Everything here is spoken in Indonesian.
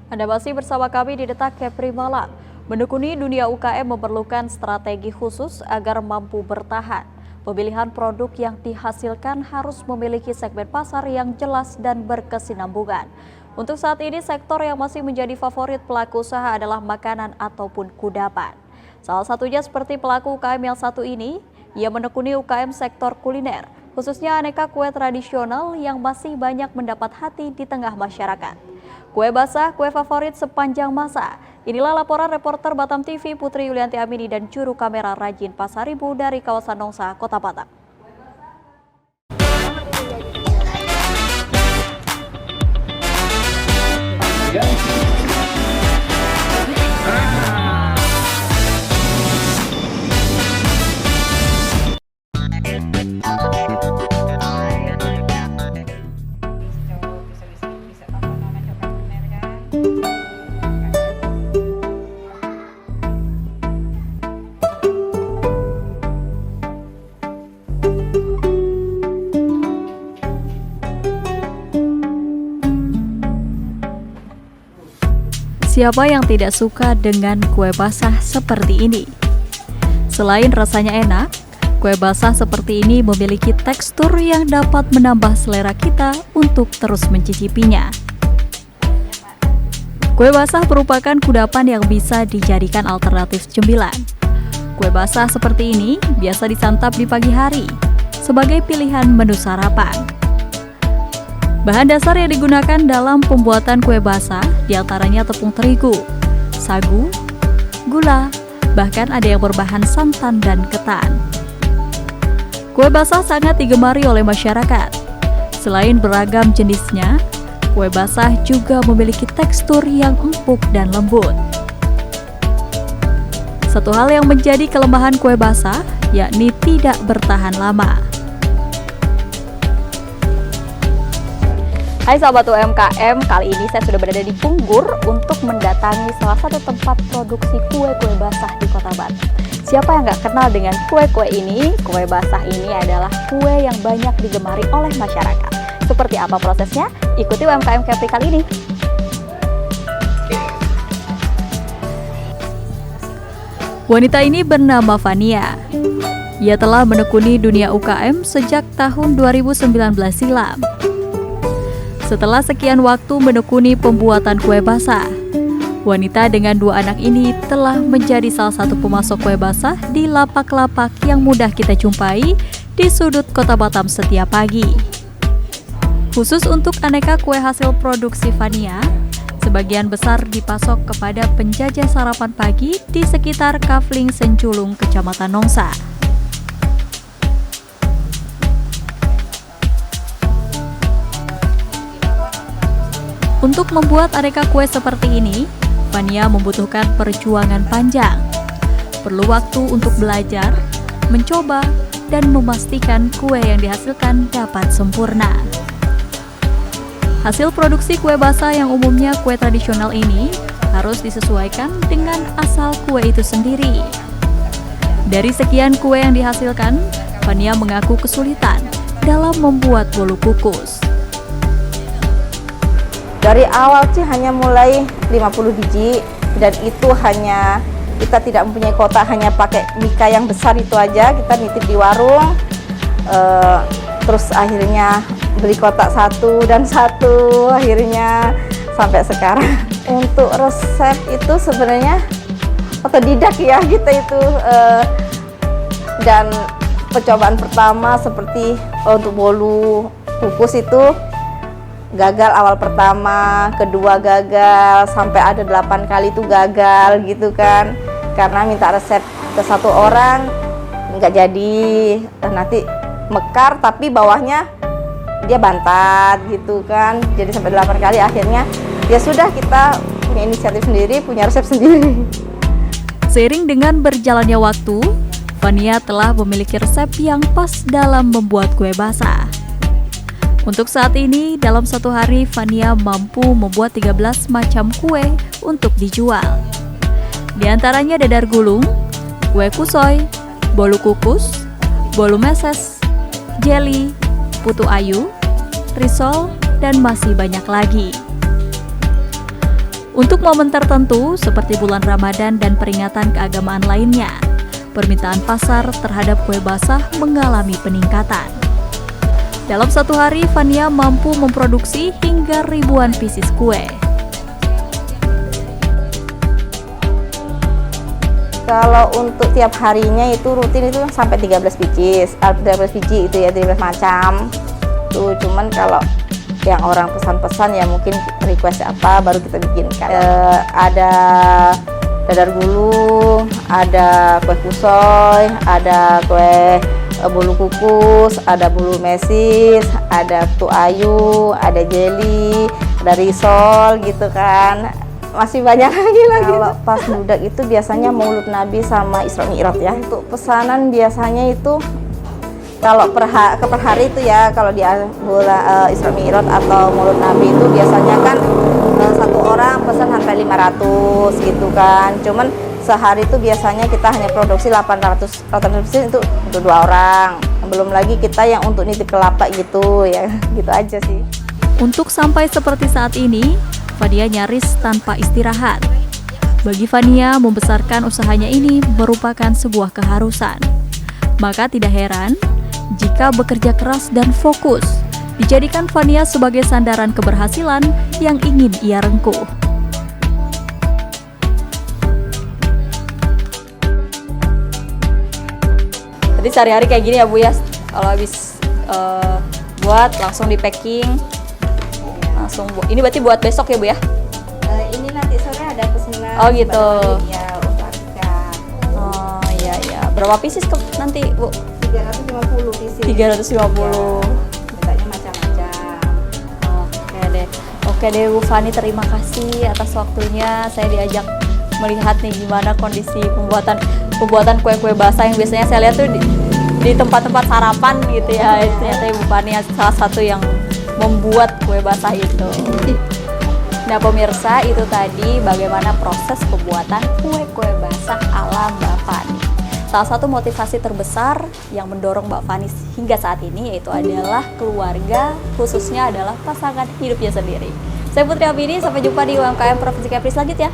Anda masih bersama kami di Detak Kepri Malam. Menekuni dunia UKM memerlukan strategi khusus agar mampu bertahan. Pemilihan produk yang dihasilkan harus memiliki segmen pasar yang jelas dan berkesinambungan. Untuk saat ini, sektor yang masih menjadi favorit pelaku usaha adalah makanan ataupun kudapan. Salah satunya seperti pelaku UKM yang satu ini, ia menekuni UKM sektor kuliner, khususnya aneka kue tradisional yang masih banyak mendapat hati di tengah masyarakat. Kue basah, kue favorit sepanjang masa. Inilah laporan reporter Batam TV Putri Yulianti Amini dan juru kamera Rajin Pasaribu dari kawasan Nongsa, Kota Batam. Siapa yang tidak suka dengan kue basah seperti ini? Selain rasanya enak, kue basah seperti ini memiliki tekstur yang dapat menambah selera kita untuk terus mencicipinya. Kue basah merupakan kudapan yang bisa dijadikan alternatif cemilan. Kue basah seperti ini biasa disantap di pagi hari sebagai pilihan menu sarapan. Bahan dasar yang digunakan dalam pembuatan kue basah diantaranya tepung terigu, sagu, gula, bahkan ada yang berbahan santan dan ketan. Kue basah sangat digemari oleh masyarakat. Selain beragam jenisnya, kue basah juga memiliki tekstur yang empuk dan lembut. Satu hal yang menjadi kelemahan kue basah yakni tidak bertahan lama. Hai sahabat UMKM, kali ini saya sudah berada di Punggur untuk mendatangi salah satu tempat produksi kue-kue basah di Kota Batam. Siapa yang nggak kenal dengan kue-kue ini? Kue basah ini adalah kue yang banyak digemari oleh masyarakat. Seperti apa prosesnya? Ikuti UMKM Kepri kali ini. Wanita ini bernama Fania. Ia telah menekuni dunia UKM sejak tahun 2019 silam. Setelah sekian waktu menekuni pembuatan kue basah, wanita dengan 2 anak ini telah menjadi salah satu pemasok kue basah di lapak-lapak yang mudah kita jumpai di sudut Kota Batam setiap pagi. Khusus untuk aneka kue hasil produksi Fania, sebagian besar dipasok kepada penjajah sarapan pagi di sekitar Kafling Senculung, Kecamatan Nongsa. Untuk membuat aneka kue seperti ini, Fania membutuhkan perjuangan panjang. Perlu waktu untuk belajar, mencoba, dan memastikan kue yang dihasilkan dapat sempurna. Hasil produksi kue basah yang umumnya kue tradisional ini harus disesuaikan dengan asal kue itu sendiri. Dari sekian kue yang dihasilkan, Fania mengaku kesulitan dalam membuat bolu kukus. Dari awal sih hanya mulai 50 biji dan itu hanya kita tidak mempunyai kotak, hanya pakai mika yang besar itu aja, kita nitip di warung. Terus akhirnya beli kotak satu dan satu, akhirnya sampai sekarang. Untuk resep itu sebenarnya otodidak ya kita itu, dan percobaan pertama seperti untuk bolu kukus itu gagal awal pertama, kedua gagal, sampai ada 8 kali itu gagal gitu kan, karena minta resep ke 1 orang nggak jadi, nanti mekar tapi bawahnya dia bantat gitu kan, jadi sampai 8 kali akhirnya ya sudah kita punya inisiatif sendiri, punya resep sendiri. Seiring dengan berjalannya waktu, Fania telah memiliki resep yang pas dalam membuat kue basah. Untuk saat ini, dalam 1 hari Fania mampu membuat 13 macam kue untuk dijual. Di antaranya dadar gulung, kue kusoy, bolu kukus, bolu meses, jeli, putu ayu, risol, dan masih banyak lagi. Untuk momen tertentu seperti bulan Ramadan dan peringatan keagamaan lainnya, permintaan pasar terhadap kue basah mengalami peningkatan. Dalam satu hari, Fania mampu memproduksi hingga ribuan pieces kue. Kalau untuk tiap harinya itu rutin itu sampai 13 biji, 13 biji itu ya, 13 macam. Tuh, cuman kalau yang orang pesan-pesan ya mungkin request apa baru kita bikinkan. Ada dadar gulung, ada kue kusoy, ada kue bolu kukus, ada bolu mesis, ada putu ayu, ada jelly, ada risol gitu kan. Masih banyak lagi. Kalau pas budak itu biasanya Maulud Nabi sama Isra Mi'raj ya. Untuk pesanan biasanya itu kalau per hari itu ya, kalau di bulan Isra Mi'raj atau Maulud Nabi itu biasanya kan satu orang pesan sampai 500 gitu kan. Cuman sehari itu biasanya kita hanya produksi 800 pieces itu untuk 2 orang. Belum lagi kita yang untuk nitip kelapa gitu ya, gitu aja sih. Untuk sampai seperti saat ini, Fania nyaris tanpa istirahat. Bagi Fania, membesarkan usahanya ini merupakan sebuah keharusan. Maka tidak heran jika bekerja keras dan fokus dijadikan Fania sebagai sandaran keberhasilan yang ingin ia rengkuh. Jadi sehari-hari kayak gini ya Bu ya, kalau habis buat langsung di packing, langsung ini berarti buat besok ya Bu ya? Ini nanti sore ada pesanan. Oh gitu. Ya, untuk ikan. Oh iya iya. Berapa pieces nanti Bu? 350 pieces. 350. Mintanya macam-macam. Oke deh. Oke deh Bu Fani, terima kasih atas waktunya. Saya diajak melihat nih gimana kondisi pembuatan kue-kue basah yang biasanya saya lihat tuh di tempat-tempat sarapan gitu ya. Ternyata Ibu Fani salah satu yang membuat kue basah itu. Nah pemirsa, itu tadi bagaimana proses pembuatan kue-kue basah ala Mbak Fani. Salah satu motivasi terbesar yang mendorong Mbak Fani hingga saat ini yaitu adalah keluarga, khususnya adalah pasangan hidupnya sendiri. Saya Putri Abidi, sampai jumpa di UMKM Provinsi Kepri selanjutnya.